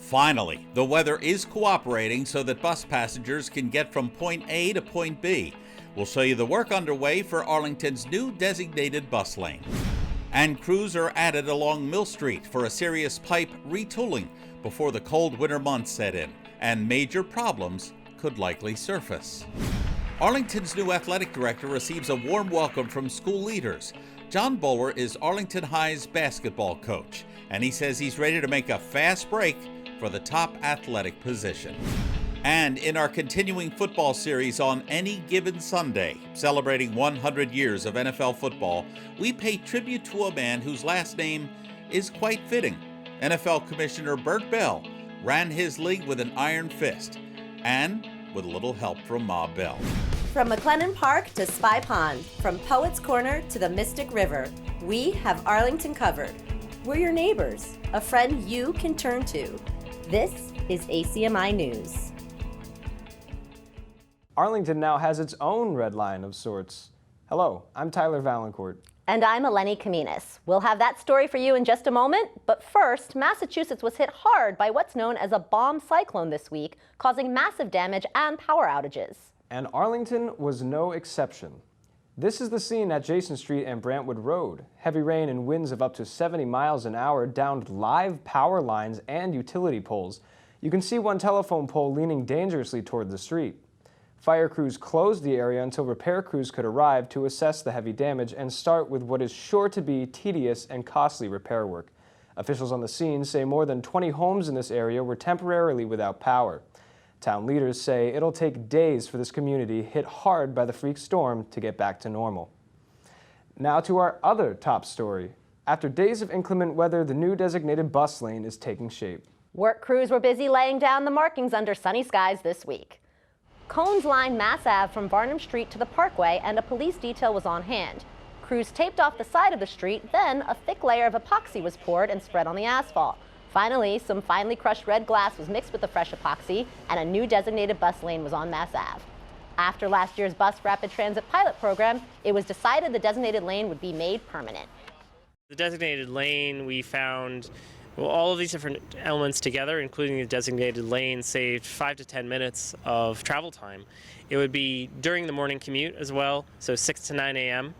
Finally, the weather is cooperating so that bus passengers can get from point A to point B. We'll show you the work underway for Arlington's new designated bus lane. And crews are added along Mill Street for a serious pipe retooling before the cold winter months set in, and major problems could likely surface. Arlington's new athletic director receives a warm welcome from school leaders. John Bowler is Arlington High's basketball coach, and he says he's ready to make a fast break for the top athletic position. And in our continuing football series on Any Given Sunday, celebrating 100 years of NFL football, we pay tribute to a man whose last name is quite fitting. NFL Commissioner Bert Bell ran his league with an iron fist, and with a little help from Ma Bell. From McLennan Park to Spy Pond, from Poets Corner to the Mystic River, we have Arlington covered. We're your neighbors, a friend you can turn to. This is ACMi News. Arlington now has its own red line of sorts. Hello, I'm Tyler Valancourt. And I'm Eleni Kaminas. We'll have that story for you in just a moment, but first, Massachusetts was hit hard by what's known as a bomb cyclone this week, causing massive damage and power outages. And Arlington was no exception. This is the scene at Jason Street and Brantwood Road. Heavy rain and winds of up to 70 miles an hour downed live power lines and utility poles. You can see one telephone pole leaning dangerously toward the street. Fire crews closed the area until repair crews could arrive to assess the heavy damage and start with what is sure to be tedious and costly repair work. Officials on the scene say more than 20 homes in this area were temporarily without power. Town leaders say it'll take days for this community hit hard by the freak storm to get back to normal. Now to our other top story. After days of inclement weather, the new designated bus lane is taking shape. Work crews were busy laying down the markings under sunny skies this week. Cones lined Mass Ave from Varnum Street to the Parkway, and a police detail was on hand. Crews taped off the side of the street, then a thick layer of epoxy was poured and spread on the asphalt. Finally, some finely crushed red glass was mixed with the fresh epoxy, and a new designated bus lane was on Mass Ave. After last year's bus rapid transit pilot program, it was decided the designated lane would be made permanent. The designated lane, we found all of these different elements together, including the designated lane, saved 5 to 10 minutes of travel time. It would be during the morning commute as well, so 6 to 9 a.m.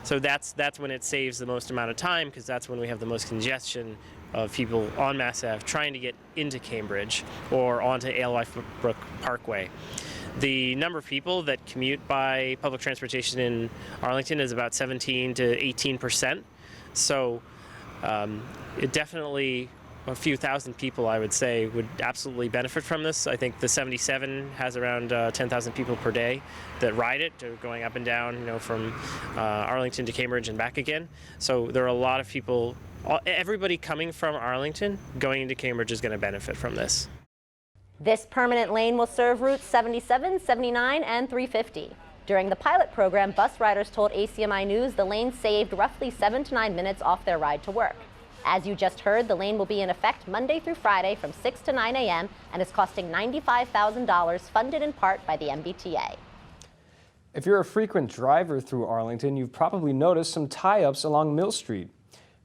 So that's when it saves the most amount of time, because that's when we have the most congestion of people on Mass Ave trying to get into Cambridge or onto Alewife Brook Parkway. The number of people that commute by public transportation in Arlington is about 17 to 18%. So it definitely, a few thousand people, I would say, would absolutely benefit from this. I think the 77 has around 10,000 people per day that ride it, going up and down, from Arlington to Cambridge and back again. So there are a lot of people. Everybody coming from Arlington going into Cambridge is going to benefit from this. This permanent lane will serve routes 77, 79, and 350. During the pilot program, bus riders told ACMi News the lane saved roughly 7 to 9 minutes off their ride to work. As you just heard, the lane will be in effect Monday through Friday from 6 to 9 a.m. and is costing $95,000, funded in part by the MBTA. If you're a frequent driver through Arlington, you've probably noticed some tie-ups along Mill Street.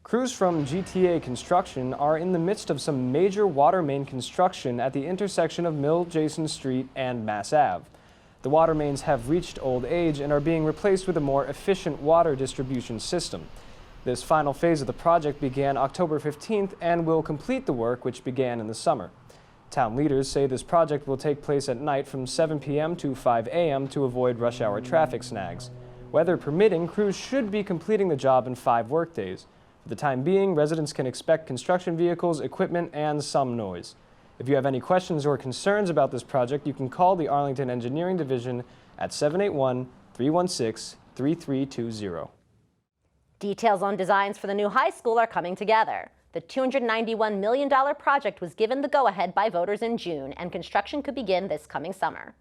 Crews from GTA Construction are in the midst of some major water main construction at the intersection of Mill, Jason Street, and Mass Ave. The water mains have reached old age and are being replaced with a more efficient water distribution system. This final phase of the project began October 15th and will complete the work which began in the summer. Town leaders say this project will take place at night from 7 p.m. to 5 a.m. to avoid rush hour traffic snags. Weather permitting, crews should be completing the job in 5 workdays. For the time being, residents can expect construction vehicles, equipment, and some noise. If you have any questions or concerns about this project, you can call the Arlington Engineering Division at 781-316-3320. Details on designs for the new high school are coming together. The $291 million project was given the go-ahead by voters in June, and construction could begin this coming summer.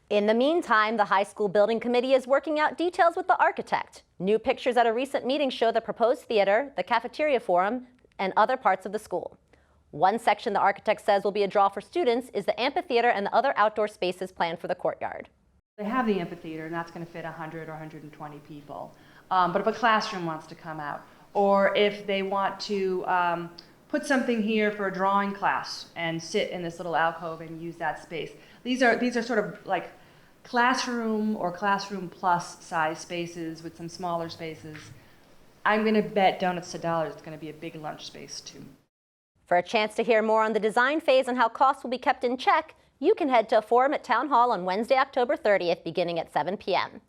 In the meantime, the high school building committee is working out details with the architect. New pictures at a recent meeting show the proposed theater, the cafeteria forum, and other parts of the school. One section the architect says will be a draw for students is the amphitheater and the other outdoor spaces planned for the courtyard. They have the amphitheater, and that's going to fit 100 or 120 people. But if a classroom wants to come out, or if they want to put something here for a drawing class and sit in this little alcove and use that space. These are sort of like classroom or classroom plus size spaces with some smaller spaces. I'm going to bet donuts to dollars it's going to be a big lunch space too. For a chance to hear more on the design phase and how costs will be kept in check, you can head to a forum at Town Hall on Wednesday, October 30th, beginning at 7 p.m.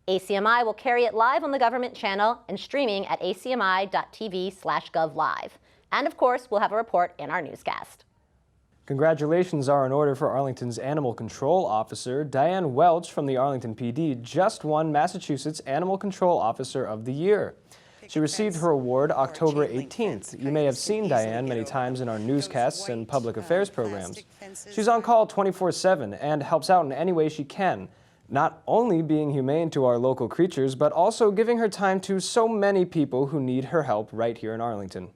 ACMi will carry it live on the government channel and streaming at acmi.tv/govlive. And of course, we'll have a report in our newscast. Congratulations are in order for Arlington's Animal Control Officer. Diane Welch from the Arlington PD just won Massachusetts Animal Control Officer of the Year. She received her award October 18th. You may have seen Diane many times in our newscasts and public affairs programs. She's on call 24/7 and helps out in any way she can, not only being humane to our local creatures, but also giving her time to so many people who need her help right here in Arlington.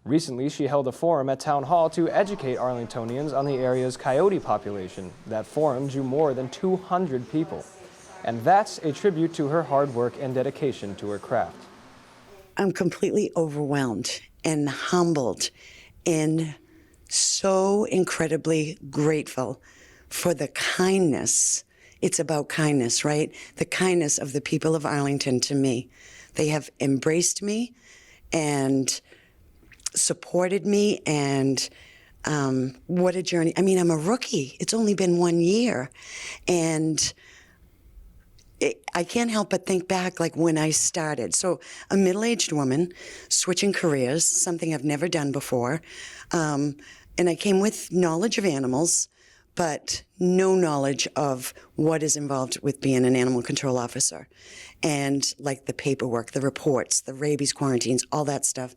Recently, she held a forum at Town Hall to educate Arlingtonians on the area's coyote population. That forum drew more than 200 people. And that's a tribute to her hard work and dedication to her craft. I'm completely overwhelmed and humbled and so incredibly grateful for the kindness. It's about kindness, right? The kindness of the people of Arlington to me. They have embraced me and supported me, and what a journey. I mean, I'm a rookie. It's only been 1 year, and I can't help but think back like when I started. So a middle-aged woman switching careers, something I've never done before, and I came with knowledge of animals, but no knowledge of what is involved with being an animal control officer, and like the paperwork, the reports, the rabies quarantines, all that stuff,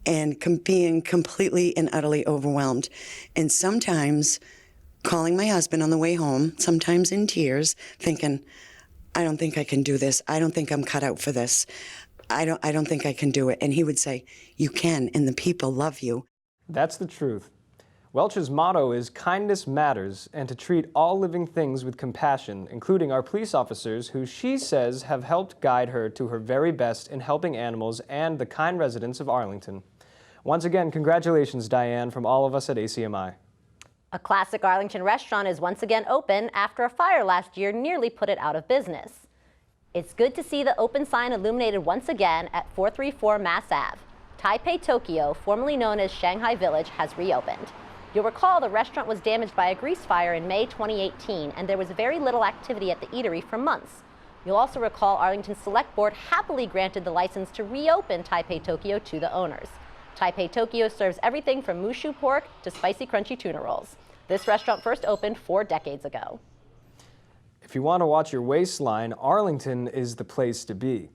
and being completely and utterly overwhelmed. And sometimes calling my husband on the way home, sometimes in tears, thinking, I don't think I can do this. I don't think I'm cut out for this. I don't think I can do it. And he would say, you can, and the people love you. That's the truth. Welch's motto is kindness matters, and to treat all living things with compassion, including our police officers who she says have helped guide her to her very best in helping animals and the kind residents of Arlington. Once again, congratulations, Diane, from all of us at ACMi. A classic Arlington restaurant is once again open after a fire last year nearly put it out of business. It's good to see the open sign illuminated once again at 434 Mass Ave. Taipei Tokyo, formerly known as Shanghai Village, has reopened. You'll recall the restaurant was damaged by a grease fire in May 2018, and there was very little activity at the eatery for months. You'll also recall Arlington's Select Board happily granted the license to reopen Taipei Tokyo to the owners. Taipei Tokyo serves everything from mushu pork to spicy crunchy tuna rolls. This restaurant first opened 4 decades ago. If you want to watch your waistline, Arlington is the place to be.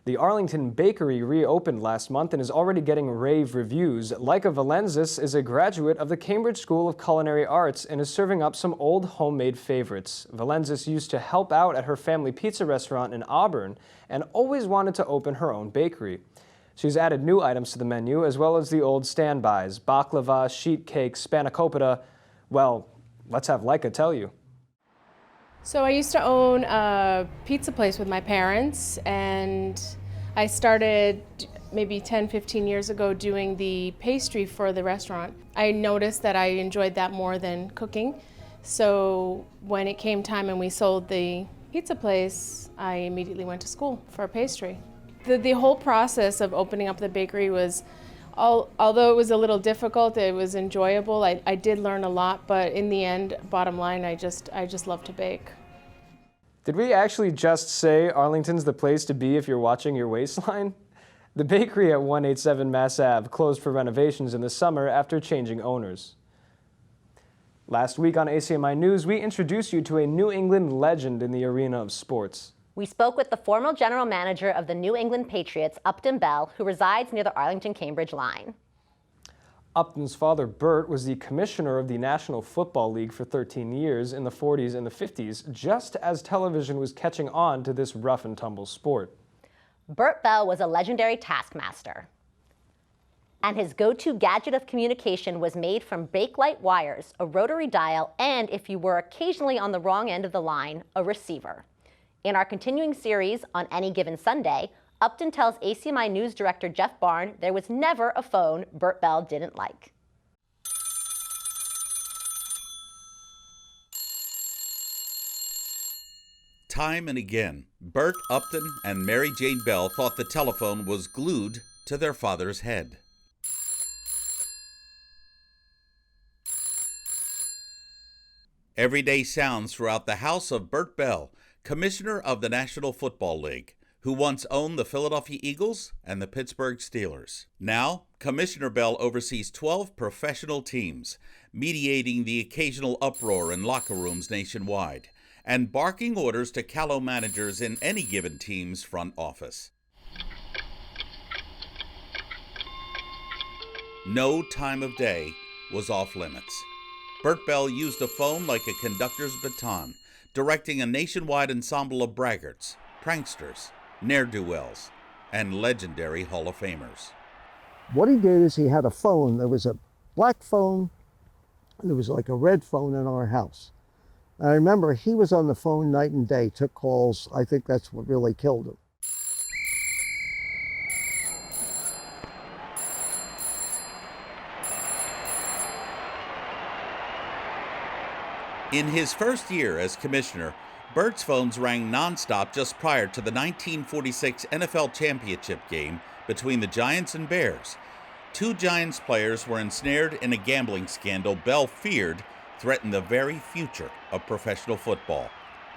The Arlington Bakery reopened last month and is already getting rave reviews. Laika Valenzis is a graduate of the Cambridge School of Culinary Arts and is serving up some old homemade favorites. Valenzis used to help out at her family pizza restaurant in Auburn and always wanted to open her own bakery. She's added new items to the menu, as well as the old standbys, baklava, sheet cake, spanakopita. Well, let's have Laika tell you. So I used to own a pizza place with my parents, and I started maybe 10, 15 years ago doing the pastry for the restaurant. I noticed that I enjoyed that more than cooking. So when it came time and we sold the pizza place, I immediately went to school for pastry. The whole process of opening up the bakery was, although it was a little difficult, it was enjoyable. I did learn a lot, but in the end, bottom line, I just love to bake. Did we actually just say Arlington's the place to be if you're watching your waistline? The bakery at 187 Mass Ave closed for renovations in the summer after changing owners. Last week on ACMi News, we introduced you to a New England legend in the arena of sports. We spoke with the former general manager of the New England Patriots, Bert Bell, who resides near the Arlington-Cambridge line. Upton's father, Bert, was the commissioner of the National Football League for 13 years in the 40s and the 50s, just as television was catching on to this rough-and-tumble sport. Bert Bell was a legendary taskmaster, and his go-to gadget of communication was made from Bakelite wires, a rotary dial, and, if you were occasionally on the wrong end of the line, a receiver. In our continuing series on Any Given Sunday, Upton tells ACMi News Director Jeff Barn there was never a phone Bert Bell didn't like. Time and again, Bert Upton and Mary Jane Bell thought the telephone was glued to their father's head. Everyday sounds throughout the house of Bert Bell, commissioner of the National Football League, who once owned the Philadelphia Eagles and the Pittsburgh Steelers. Now, Commissioner Bell oversees 12 professional teams, mediating the occasional uproar in locker rooms nationwide, and barking orders to callow managers in any given team's front office. No time of day was off limits. Bert Bell used a phone like a conductor's baton, directing a nationwide ensemble of braggarts, pranksters, ne'er-do-wells, and legendary Hall of Famers. What he did is he had a phone. There was a black phone, and there was like a red phone in our house. And I remember he was on the phone night and day, took calls. I think that's what really killed him. In his first year as commissioner, Bert's phones rang nonstop just prior to the 1946 NFL championship game between the Giants and Bears. Two Giants players were ensnared in a gambling scandal Bell feared threatened the very future of professional football.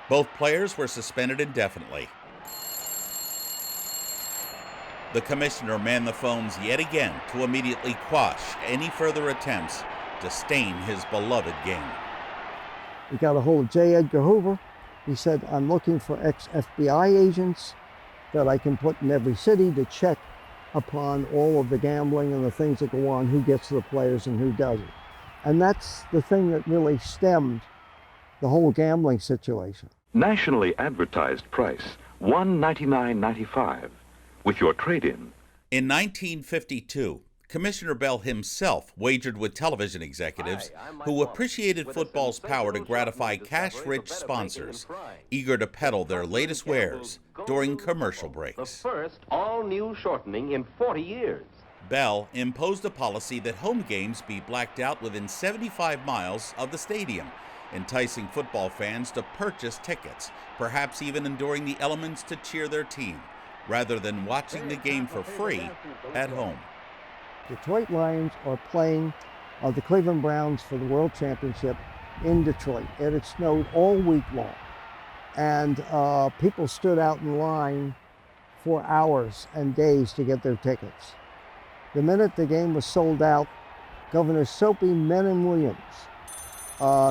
Both players were suspended indefinitely. The commissioner manned the phones yet again to immediately quash any further attempts to stain his beloved game. We got a hold of J. Edgar Hoover. He said, I'm looking for ex-FBI agents that I can put in every city to check upon all of the gambling and the things that go on, who gets the players and who doesn't. And that's the thing that really stemmed the whole gambling situation. Nationally advertised price, $199.95 with your trade-in. In 1952, Commissioner Bell himself wagered with television executives who appreciated football's power to gratify cash-rich sponsors, eager to peddle their latest wares during commercial breaks. The first all-new shortening in 40 years. Bell imposed a policy that home games be blacked out within 75 miles of the stadium, enticing football fans to purchase tickets, perhaps even enduring the elements to cheer their team, rather than watching the game for free at home. Detroit Lions are playing the Cleveland Browns for the World Championship in Detroit. It had snowed all week long. And people stood out in line for hours and days to get their tickets. The minute the game was sold out, Governor Soapy Menem-Williams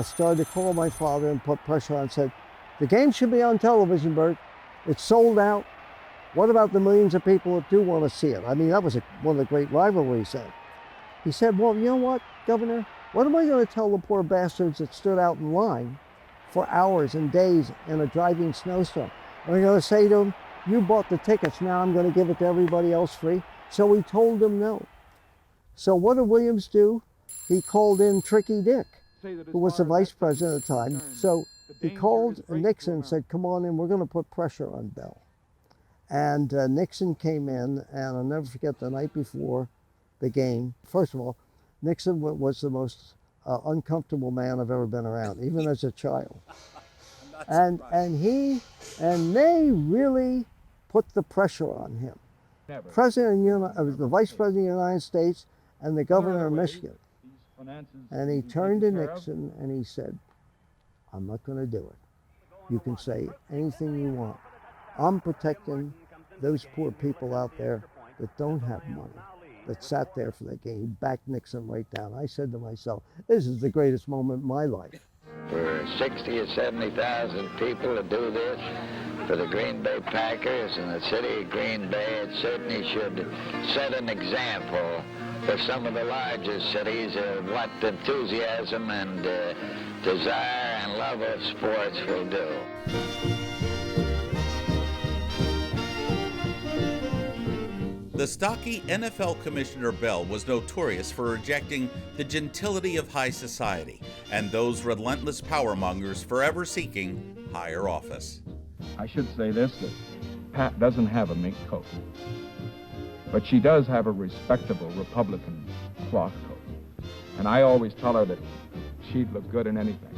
started to call my father and put pressure on and said, the game should be on television, Bert. It's sold out. What about the millions of people that do want to see it? I mean, that was one of the great rivalries then. He said, well, you know what, Governor? What am I going to tell the poor bastards that stood out in line for hours and days in a driving snowstorm? Am I going to say to them, you bought the tickets, now I'm going to give it to everybody else free? So we told them no. So what did Williams do? He called in Tricky Dick, who was the vice president at the time. So he called Nixon and said, come on in, we're going to put pressure on Bell. And Nixon came in, and I'll never forget the night before the game. First of all, Nixon was the most uncomfortable man I've ever been around, even as a child. And they really put the pressure on him. The Vice President of the United States and the Governor of Michigan. And he turned to Nixon and he said, I'm not going to do it. You can say anything you want. I'm protecting those poor people out there that don't have money, that sat there for that game. He backed Nixon right down. I said to myself, this is the greatest moment in my life. For 60 or 70,000 people to do this for the Green Bay Packers and the city of Green Bay, it certainly should set an example for some of the larger cities of what enthusiasm and desire and love of sports will do. The stocky NFL Commissioner Bell was notorious for rejecting the gentility of high society and those relentless powermongers forever seeking higher office. I should say this, that Pat doesn't have a mink coat, but she does have a respectable Republican cloth coat. And I always tell her that she'd look good in anything.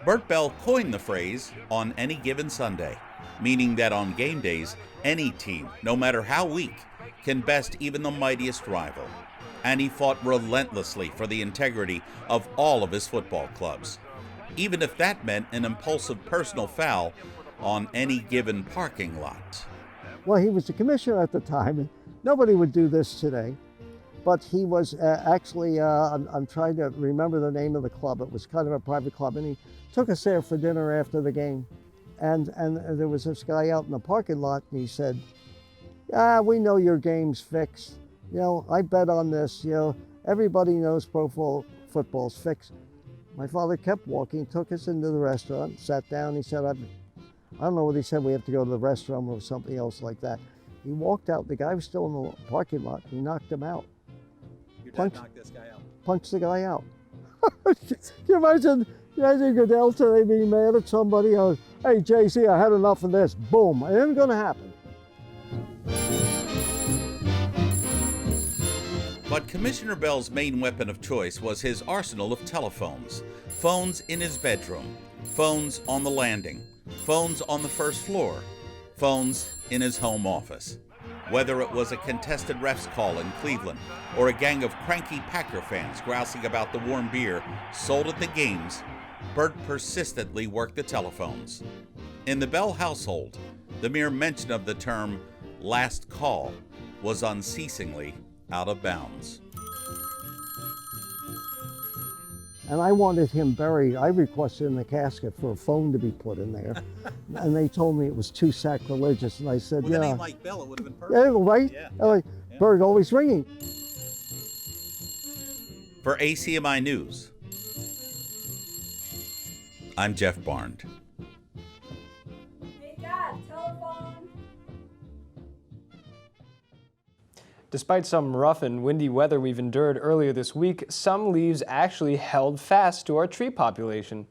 Bert Bell coined the phrase, "on any given Sunday," meaning that on game days, any team, no matter how weak, can best even the mightiest rival. And he fought relentlessly for the integrity of all of his football clubs, even if that meant an impulsive personal foul on any given parking lot. Well, he was the commissioner at the time, and nobody would do this today. But he was actually, I'm trying to remember the name of the club. It was kind of a private club, and he took us there for dinner after the game. And there was this guy out in the parking lot, and he said, we know your game's fixed. You know, I bet on this. You know, everybody knows pro football's fixed. My father kept walking, took us into the restaurant, sat down. He said, I don't know what he said, we have to go to the restroom or something else like that. He walked out. The guy was still in the parking lot. He knocked him out. Your dad knocked this guy out. Punched the guy out. Can you imagine Goodell today being mad at somebody? Hey, JC, I had enough of this. Boom. It ain't going to happen. But Commissioner Bell's main weapon of choice was his arsenal of telephones. Phones in his bedroom, phones on the landing, phones on the first floor, phones in his home office. Whether it was a contested ref's call in Cleveland or a gang of cranky Packer fans grousing about the warm beer sold at the games, Bert persistently worked the telephones. In the Bell household, the mere mention of the term "last call" was unceasingly out of bounds. And I wanted him buried. I requested in the casket for a phone to be put in there. And they told me it was too sacrilegious. And I said, With yeah. a name like Bell, it would have been perfect. Yeah, right? Yeah. Bird always ringing. For ACMi News, I'm Jeff Barnes. Hey, Dad, telephone. Despite some rough and windy weather we've endured earlier this week, some leaves actually held fast to our tree population.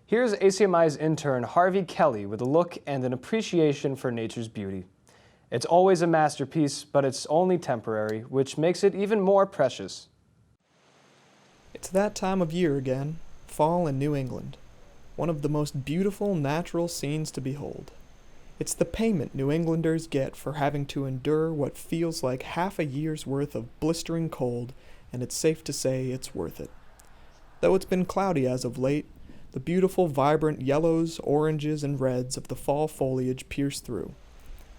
Here's ACMi's intern Harvey Kelly with a look and an appreciation for nature's beauty. It's always a masterpiece, but it's only temporary, which makes it even more precious. It's that time of year again, fall in New England. One of the most beautiful natural scenes to behold. It's the payment New Englanders get for having to endure what feels like half a year's worth of blistering cold, and it's safe to say it's worth it. Though it's been cloudy as of late, the beautiful vibrant yellows, oranges, and reds of the fall foliage pierce through.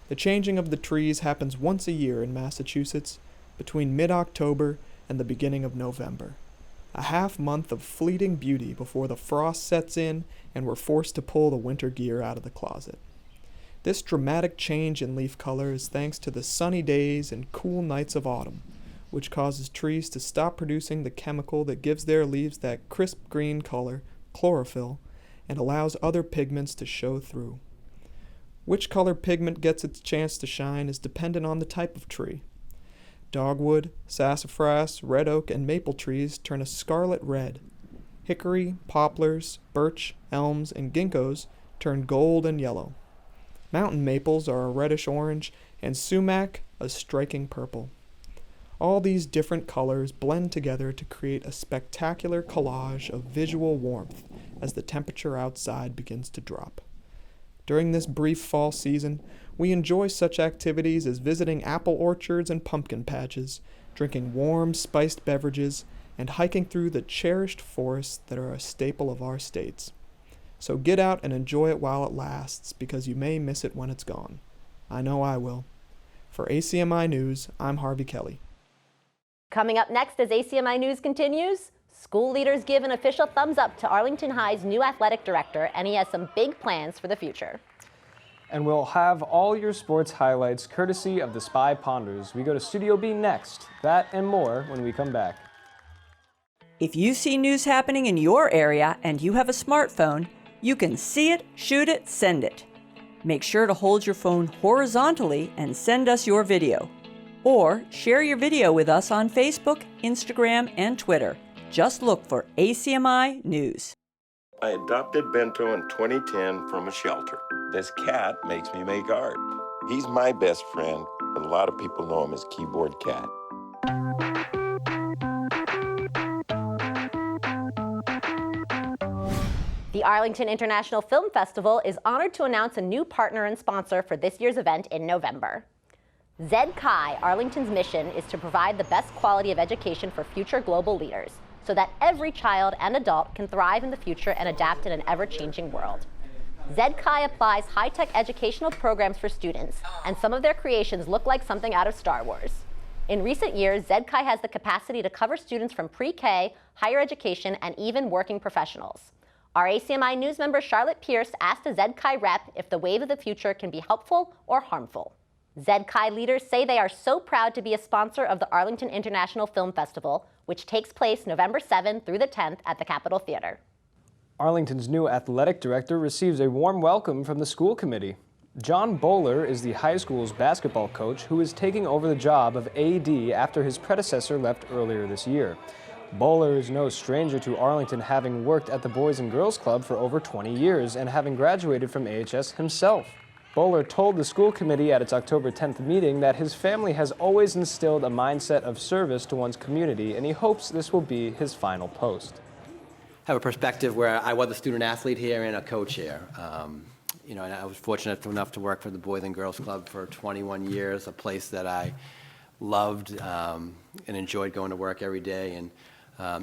The changing of the trees happens once a year in Massachusetts, between mid-October and the beginning of November. A half month of fleeting beauty before the frost sets in and we're forced to pull the winter gear out of the closet. This dramatic change in leaf color is thanks to the sunny days and cool nights of autumn, which causes trees to stop producing the chemical that gives their leaves that crisp green color, chlorophyll, and allows other pigments to show through. Which color pigment gets its chance to shine is dependent on the type of tree. Dogwood, sassafras, red oak, and maple trees turn a scarlet red. Hickory, poplars, birch, elms, and ginkgos turn gold and yellow. Mountain maples are a reddish orange, and sumac a striking purple. All these different colors blend together to create a spectacular collage of visual warmth as the temperature outside begins to drop. During this brief fall season, we enjoy such activities as visiting apple orchards and pumpkin patches, drinking warm, spiced beverages, and hiking through the cherished forests that are a staple of our states. So get out and enjoy it while it lasts, because you may miss it when it's gone. I know I will. For ACMi News, I'm Harvey Kelly. Coming up next as ACMi News continues, school leaders give an official thumbs up to Arlington High's new athletic director, and he has some big plans for the future. And we'll have all your sports highlights courtesy of the Spy Ponders. We go to Studio B next. That and more when we come back. If you see news happening in your area and you have a smartphone, you can see it, shoot it, send it. Make sure to hold your phone horizontally and send us your video. Or share your video with us on Facebook, Instagram, and Twitter. Just look for ACMi News. I adopted Bento in 2010 from a shelter. This cat makes me make art. He's my best friend, but a lot of people know him as Keyboard Cat. The Arlington International Film Festival is honored to announce a new partner and sponsor for this year's event in November. ACMi, Arlington's mission is to provide the best quality of education for future global leaders, so that every child and adult can thrive in the future and adapt in an ever-changing world. ACMi applies high-tech educational programs for students, and some of their creations look like something out of Star Wars. In recent years, ACMi has the capacity to cover students from pre-K, higher education, and even working professionals. Our ACMi News member Charlotte Pierce asked a ACMi rep if the wave of the future can be helpful or harmful. ACMi leaders say they are so proud to be a sponsor of the Arlington International Film Festival, which takes place November 7th through the 10th at the Capitol Theater. Arlington's new athletic director receives a warm welcome from the school committee. John Bowler is the high school's basketball coach who is taking over the job of AD after his predecessor left earlier this year. Bowler is no stranger to Arlington, having worked at the Boys and Girls Club for over 20 years and having graduated from AHS himself. Bowler told the school committee at its October 10th meeting that his family has always instilled a mindset of service to one's community, and he hopes this will be his final post. I have a perspective where I was a student athlete here and a coach here. And I was fortunate enough to work for the Boys and Girls Club for 21 years, a place that I loved and enjoyed going to work every day. And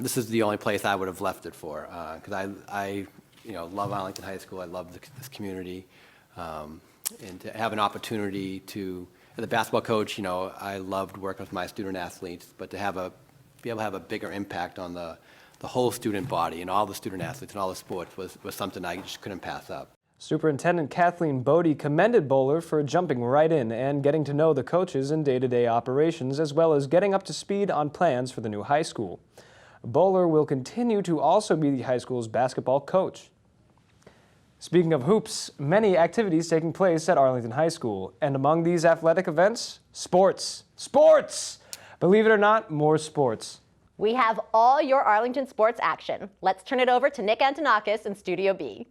this is the only place I would have left it for, because I love Arlington High School. I love this community. And to have an opportunity to, as a basketball coach, I loved working with my student athletes, but to be able to have a bigger impact on the whole student body and all the student athletes and all the sports was something I just couldn't pass up. Superintendent Kathleen Bodie commended Bowler for jumping right in and getting to know the coaches in day-to-day operations, as well as getting up to speed on plans for the new high school. Bowler will continue to also be the high school's basketball coach. Speaking of hoops, many activities taking place at Arlington High School. And among these athletic events, sports. Sports! Believe it or not, more sports. We have all your Arlington sports action. Let's turn it over to Nick Antonakis in Studio B.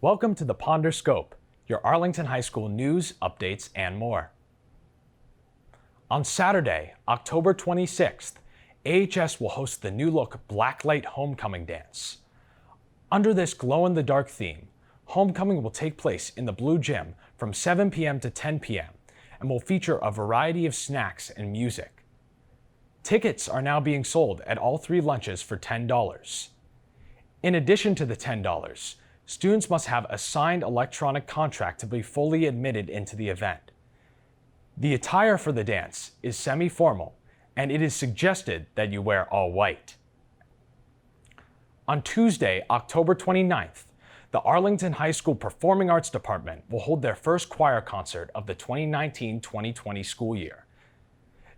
Welcome to the Ponder Scope, your Arlington High School news, updates, and more. On Saturday, October 26th, AHS will host the new-look Blacklight Homecoming Dance. Under this glow-in-the-dark theme, Homecoming will take place in the Blue Gym from 7 p.m. to 10 p.m. and will feature a variety of snacks and music. Tickets are now being sold at all 3 lunches for $10. In addition to the $10, students must have a signed electronic contract to be fully admitted into the event. The attire for the dance is semi-formal, and it is suggested that you wear all white. On Tuesday, October 29th, the Arlington High School Performing Arts Department will hold their first choir concert of the 2019-2020 school year.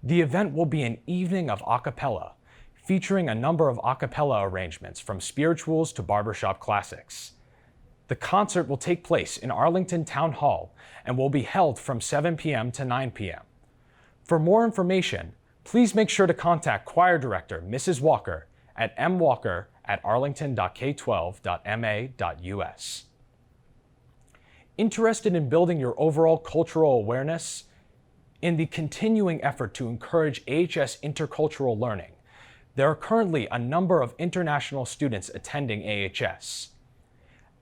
The event will be an evening of a cappella, featuring a number of a cappella arrangements from spirituals to barbershop classics. The concert will take place in Arlington Town Hall and will be held from 7 p.m. to 9 p.m. For more information, please make sure to contact Choir Director Mrs. Walker at mwalker@arlington.k12.ma.us. Interested in building your overall cultural awareness? In the continuing effort to encourage AHS intercultural learning, there are currently a number of international students attending AHS.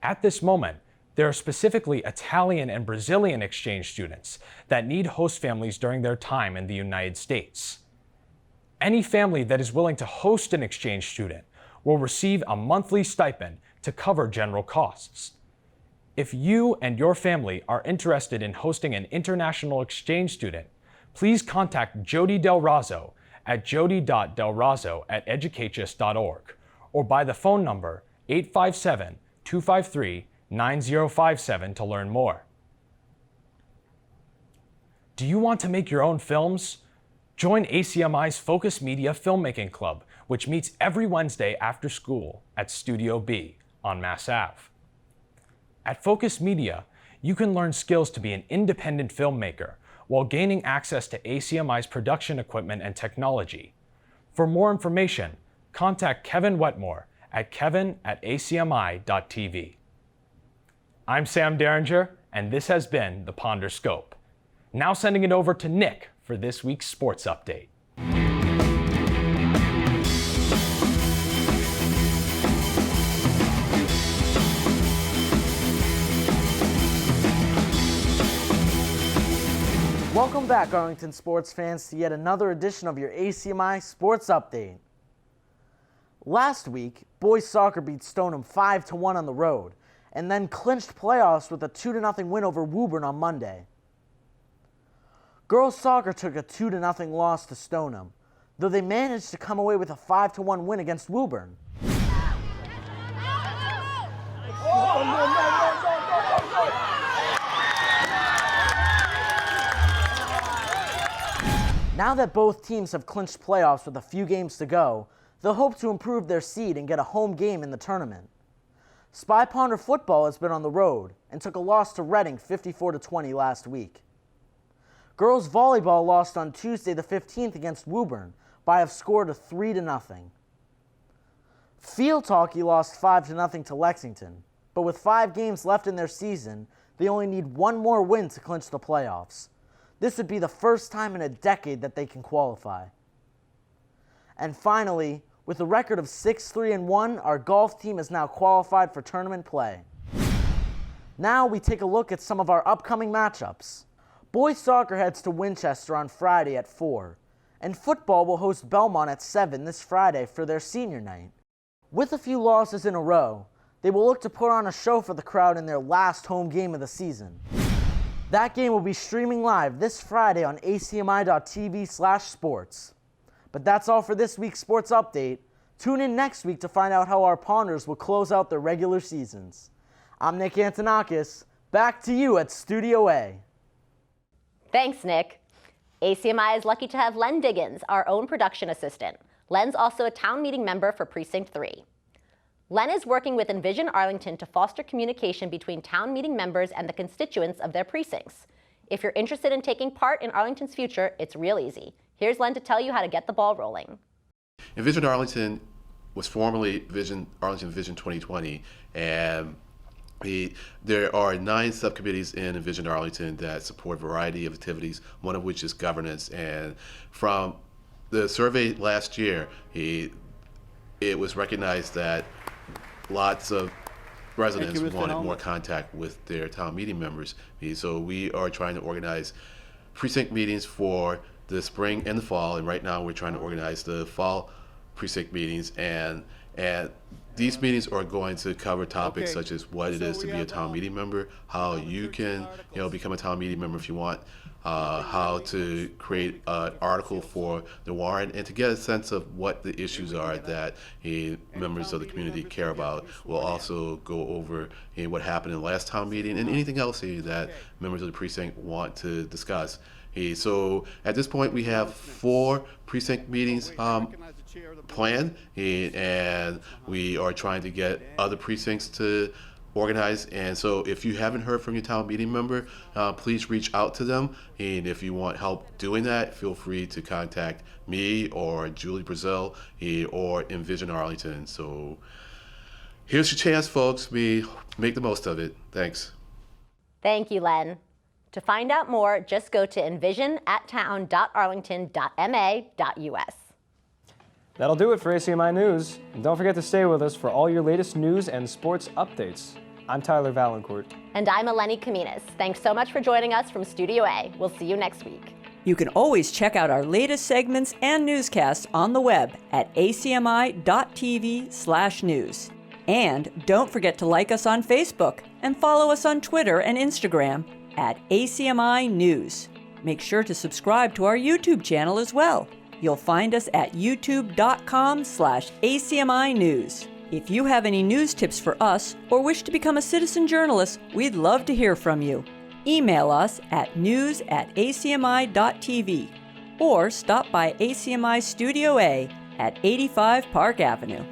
At this moment, there are specifically Italian and Brazilian exchange students that need host families during their time in the United States. Any family that is willing to host an exchange student will receive a monthly stipend to cover general costs. If you and your family are interested in hosting an international exchange student, please contact Jody Del Razzo at jody.delrazzo@educachus.org or by the phone number 857-253-9057 to learn more. Do you want to make your own films? Join ACMi's Focus Media Filmmaking Club, which meets every Wednesday after school at Studio B on Mass Ave. At Focus Media, you can learn skills to be an independent filmmaker while gaining access to ACMi's production equipment and technology. For more information, contact Kevin Wetmore at kevin@acmi.tv. I'm Sam Derringer, and this has been the Ponder Scope. Now sending it over to Nick for this week's sports update. Welcome back, Arlington sports fans, to yet another edition of your ACMi Sports Update. Last week, boys soccer beat Stoneham 5-1 on the road, and then clinched playoffs with a 2-0 win over Woburn on Monday. Girls soccer took a 2-0 loss to Stoneham, though they managed to come away with a 5-1 win against Woburn. Now that both teams have clinched playoffs with a few games to go, they'll hope to improve their seed and get a home game in the tournament. Spy Ponder football has been on the road and took a loss to Reading 54-20 last week. Girls volleyball lost on Tuesday the 15th against Woburn by a score of 3-0. Field hockey lost 5-0 to Lexington, but with 5 games left in their season, they only need one more win to clinch the playoffs. This would be the first time in a decade that they can qualify. And finally, with a record of 6-3-1, our golf team is now qualified for tournament play. Now we take a look at some of our upcoming matchups. Boys soccer heads to Winchester on Friday at 4, and football will host Belmont at 7 this Friday for their senior night. With a few losses in a row, they will look to put on a show for the crowd in their last home game of the season. That game will be streaming live this Friday on acmi.tv/sports. But that's all for this week's sports update. Tune in next week to find out how our Ponders will close out their regular seasons. I'm Nick Antonakis. Back to you at Studio A. Thanks, Nick. ACMi is lucky to have Len Diggins, our own production assistant. Len's also a town meeting member for Precinct 3. Len is working with Envision Arlington to foster communication between town meeting members and the constituents of their precincts. If you're interested in taking part in Arlington's future, it's real easy. Here's Len to tell you how to get the ball rolling. Envision Arlington was formerly Arlington Vision 2020, and there are 9 subcommittees in Envision Arlington that support a variety of activities, one of which is governance. And from the survey last year, it was recognized that lots of residents wanted more contact with their town meeting members. So we are trying to organize precinct meetings for the spring and the fall, and right now we're trying to organize the fall precinct meetings, and these meetings are going to cover topics such as what it is to be a town meeting member, how you can become a town meeting member if you want, how to create an article for the warrant, and to get a sense of what the issues are that members of the community care about. We'll also go over what happened in the last town meeting and anything else that members of the precinct want to discuss. So at this point we have 4 precinct meetings planned, and we are trying to get other precincts to organize. And so if you haven't heard from your town meeting member, please reach out to them, and if you want help doing that, feel free to contact me or Julie Brazil or Envision Arlington. So here's your chance, folks. Make the most of it. Thanks. Thank you, Len. To find out more, just go to envision@town.arlington.ma.us. That'll do it for ACMi News. And don't forget to stay with us for all your latest news and sports updates. I'm Tyler Valancourt. And I'm Eleni Kaminas. Thanks so much for joining us from Studio A. We'll see you next week. You can always check out our latest segments and newscasts on the web at acmi.tv/news. And don't forget to like us on Facebook and follow us on Twitter and Instagram at ACMi News. Make sure to subscribe to our YouTube channel as well. You'll find us at youtube.com/ACMi News. If you have any news tips for us or wish to become a citizen journalist, we'd love to hear from you. Email us at news@acmi.tv or stop by ACMi Studio A at 85 Park Avenue.